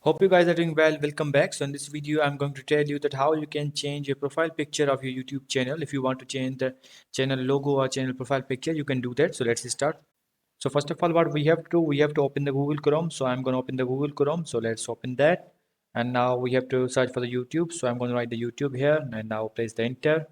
Hope you guys are doing well. Welcome back. So in this video, I'm going to tell you that how you can change your profile picture of your YouTube channel. If you want to change the channel logo or channel profile picture, you can do that. So let's start. So first of all, what we have to do, we have to open the Google Chrome. So I'm going to open the Google Chrome. So let's open that. And now we have to search for the YouTube. So I'm going to write the YouTube here and now place the enter.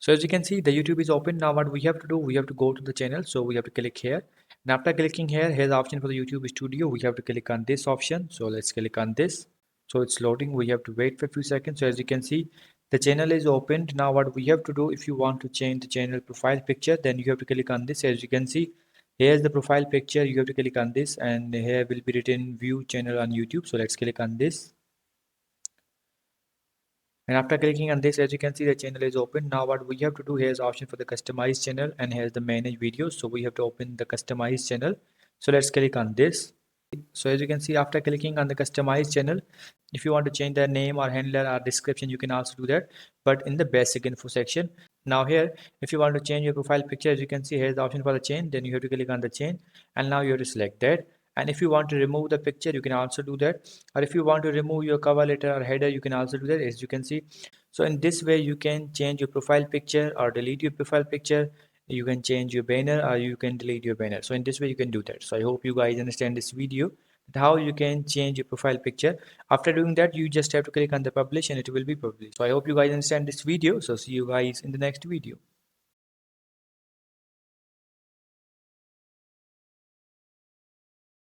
So as you can see, the YouTube is open. Now what we have to do, we have to go to the channel. So we have to click here. And after clicking here, here's the option for the YouTube Studio. We have to click on this option. So let's click on this. So it's loading. We have to wait for a few seconds. So as you can see, the channel is opened. Now what we have to do, if you want to change the channel profile picture, then you have to click on this. As you can see, here's the profile picture. You have to click on this and here will be written view channel on YouTube. So let's click on this. And after clicking on this, as you can see, the channel is open. Now what we have to do, here's option for the customize channel and here's the manage videos. So we have to open the customize channel. So let's click on this. So as you can see, after clicking on the customize channel, if you want to change the name or handler or description, you can also do that, but in the basic info section. Now here, if you want to change your profile picture, as you can see, here's the option for the chain. Then you have to click on the chain and now you have to select that. And if you want to remove the picture, you can also do that. Or if you want to remove your cover letter or header, you can also do that, as you can see. So in this way, you can change your profile picture or delete your profile picture. You can change your banner or you can delete your banner. So in this way, you can do that. So I hope you guys understand this video, that how you can change your profile picture. After doing that, you just have to click on the publish and it will be published. So I hope you guys understand this video. So see you guys in the next video.